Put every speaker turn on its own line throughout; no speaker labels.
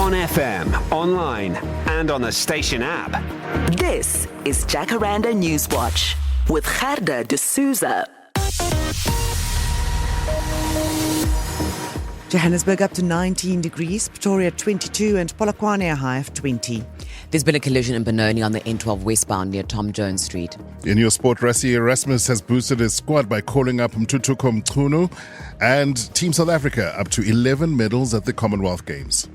On FM, online, and on the station app.
This is Jacaranda News Watch with Gerda de Sousa.
Johannesburg up to 19 degrees, Pretoria 22 and Polokwane a high of 20.
There's been a collision in Benoni on the N12 westbound near Tom Jones Street.
In your sport, Rassie Erasmus has boosted his squad by calling up Mtutuko Mchunu, and Team South Africa up to 11 medals at the Commonwealth Games.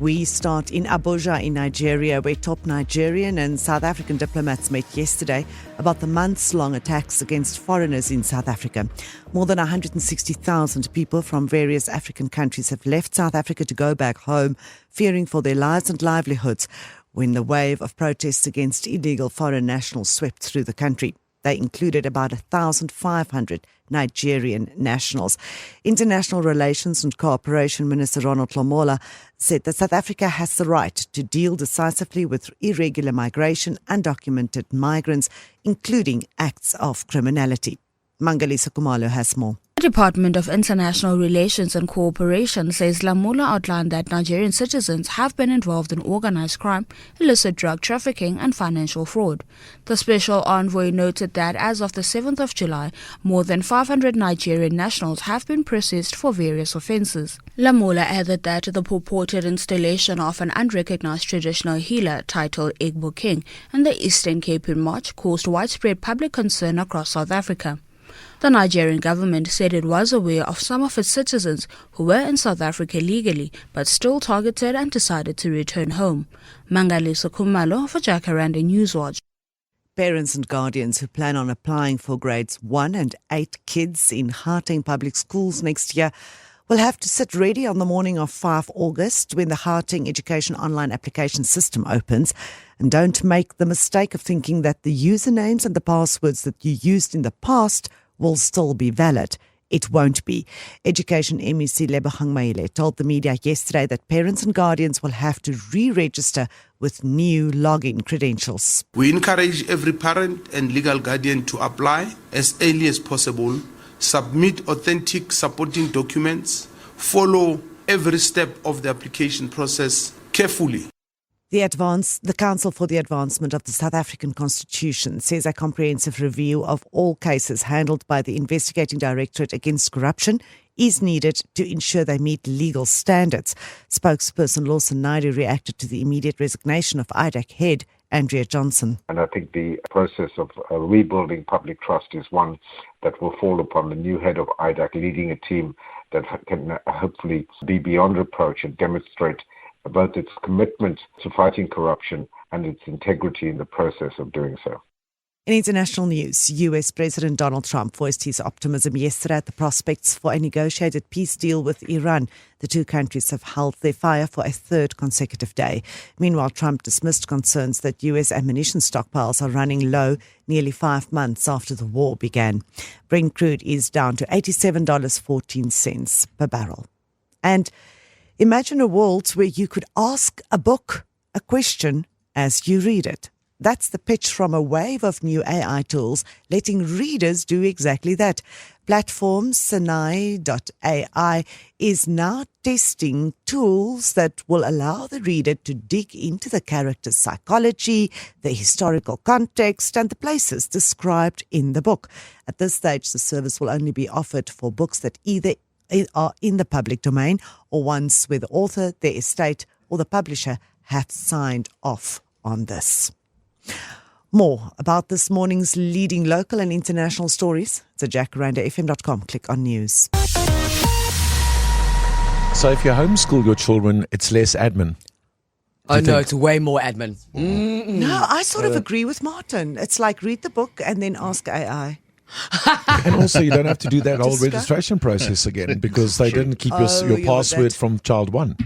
We start in Abuja in Nigeria, where top Nigerian and South African diplomats met yesterday about the months-long attacks against foreigners in South Africa. More than 160,000 people from various African countries have left South Africa to go back home, fearing for their lives and livelihoods when the wave of protests against illegal foreign nationals swept through the country. They included about 1,500 Nigerian nationals. International Relations and Cooperation Minister Ronald Lamola said that South Africa has the right to deal decisively with irregular migration, undocumented migrants, including acts of criminality. Mangalisa Kumalo has more.
The Department of International Relations and Cooperation says Lamola outlined that Nigerian citizens have been involved in organized crime, illicit drug trafficking and financial fraud. The special envoy noted that as of the 7th of July, more than 500 Nigerian nationals have been processed for various offences. Lamola added that the purported installation of an unrecognized traditional healer titled Igbo King in the Eastern Cape in March caused widespread public concern across South Africa. The Nigerian government said it was aware of some of its citizens who were in South Africa legally but still targeted and decided to return home. Mangalisa Kumalo for Jacaranda News Watch.
Parents and guardians who plan on applying for grades 1 and 8 kids in Gauteng public schools next year will have to sit ready on the morning of 5 August when the Gauteng Education Online Application System opens. And don't make the mistake of thinking that the usernames and the passwords that you used in the past will still be valid. It won't be. Education MEC Lebogang Maile told the media yesterday that parents and guardians will have to re-register with new login credentials.
We encourage every parent and legal guardian to apply as early as possible, submit authentic supporting documents, follow every step of the application process carefully.
The Council for the Advancement of the South African Constitution says a comprehensive review of all cases handled by the Investigating Directorate Against Corruption is needed to ensure they meet legal standards. Spokesperson Lawson Naidu reacted to the immediate resignation of IDAC head Andrea Johnson.
And I think the process of rebuilding public trust is one that will fall upon the new head of IDAC leading a team that can hopefully be beyond reproach and demonstrate about its commitment to fighting corruption and its integrity in the process of doing so.
In international news, US President Donald Trump voiced his optimism yesterday at the prospects for a negotiated peace deal with Iran. The two countries have held their fire for a third consecutive day. Meanwhile, Trump dismissed concerns that US ammunition stockpiles are running low nearly 5 months after the war began. Brent crude is down to $87.14 per barrel. And imagine a world where you could ask a book a question as you read it. That's the pitch from a wave of new AI tools, letting readers do exactly that. Platform Sinai.ai is now testing tools that will allow the reader to dig into the character's psychology, the historical context, and the places described in the book. At this stage, the service will only be offered for books that either are in the public domain or ones where the author, their estate, or the publisher have signed off on this. More about this morning's leading local and international stories. It's at jacarandafm.com. Click on news.
So if you homeschool your children, it's less admin.
Oh no, it's way more admin.
No, I sort of agree with Martin. It's like read the book and then ask AI.
And also you don't have to do that whole registration process again because they didn't keep your password from child 1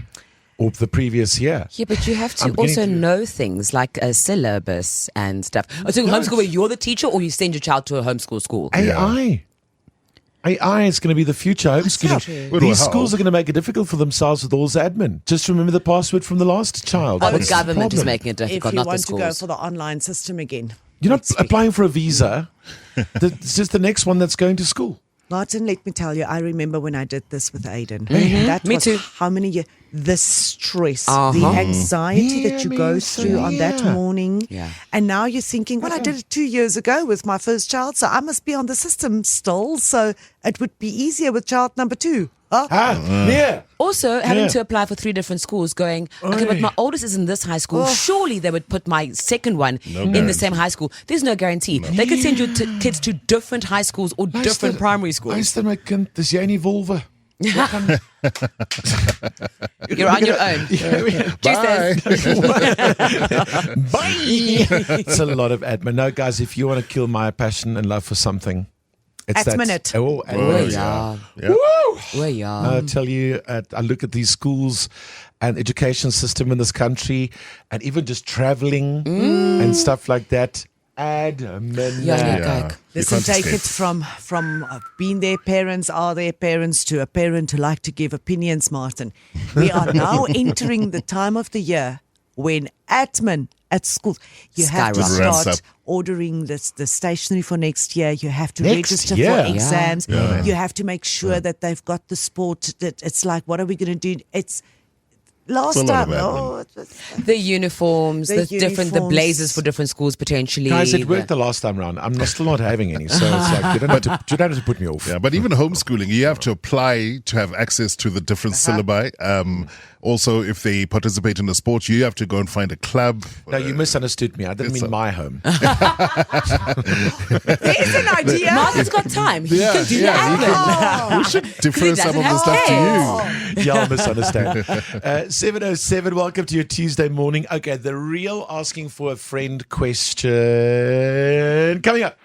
or the previous year.
Yeah, but you have to also know things like a syllabus and stuff. So homeschool where you're the teacher or you send your child to a homeschool school?
AI is going to be the future homeschooling. These schools are going to make it difficult for themselves with all this admin. Just remember the password from the last child.
The government is making it difficult, not the schools.
If you want to go for the online system again.
You're not applying for a visa. It's just the next one that's going to school.
Martin, let me tell you, I remember when I did this with Aiden. That
Me
was
too.
how many years? The stress, the anxiety that you go through on that morning.
Yeah.
And now you're thinking, well, I did it 2 years ago with my first child, so I must be on the system still. So it would be easier with child number 2.
Yeah.
Also, having
Yeah.
to apply for 3 different schools, going, okay, but my oldest is in this high school. Surely they would put my second one in the same high school. There's no guarantee. They could send your kids to different high schools or different primary schools.
Luister my kind, dis jy nie wolwe?
You're on your own.
Bye.
Bye. It's a lot of admin. No, guys, if you want to kill my passion and love for something, it's
Admin
that.
it.
Oh,
Yeah.
Yeah.
I tell you, I look at these schools and education system in this country, and even just traveling and stuff like that. Admin.
Yeah.
Listen,
can't
take
escape.
it from being their parents, are their parents, to a parent who like to give opinions, Martin. We are now entering the time of the year when admin at school, you have to
Skyrocket.
Ramps
start
up.
ordering the stationery for next year. You have to
Next
register
year?
for exams.
Yeah.
You have to make sure that they've got the sport. That it's like, what are we going to do? It's last
It's a lot
time.
of admin.
It was,
The uniforms,
The
the blazers for different schools potentially.
Guys, it worked the last time round. I'm still not having any, so it's like you don't have to put me off.
Yeah, but even homeschooling, you have to apply to have access to the different syllabi. Also, if they participate in a sport, you have to go and find a club.
No, you misunderstood me. I didn't mean my home.
there's an idea.
Martin's got time. He can do
you
that.
we should defer some of
doesn't
the
have
stuff to
kids.
you.
Y'all misunderstand. 7:07, welcome to your Tuesday morning. Okay, the real asking for a friend question coming up.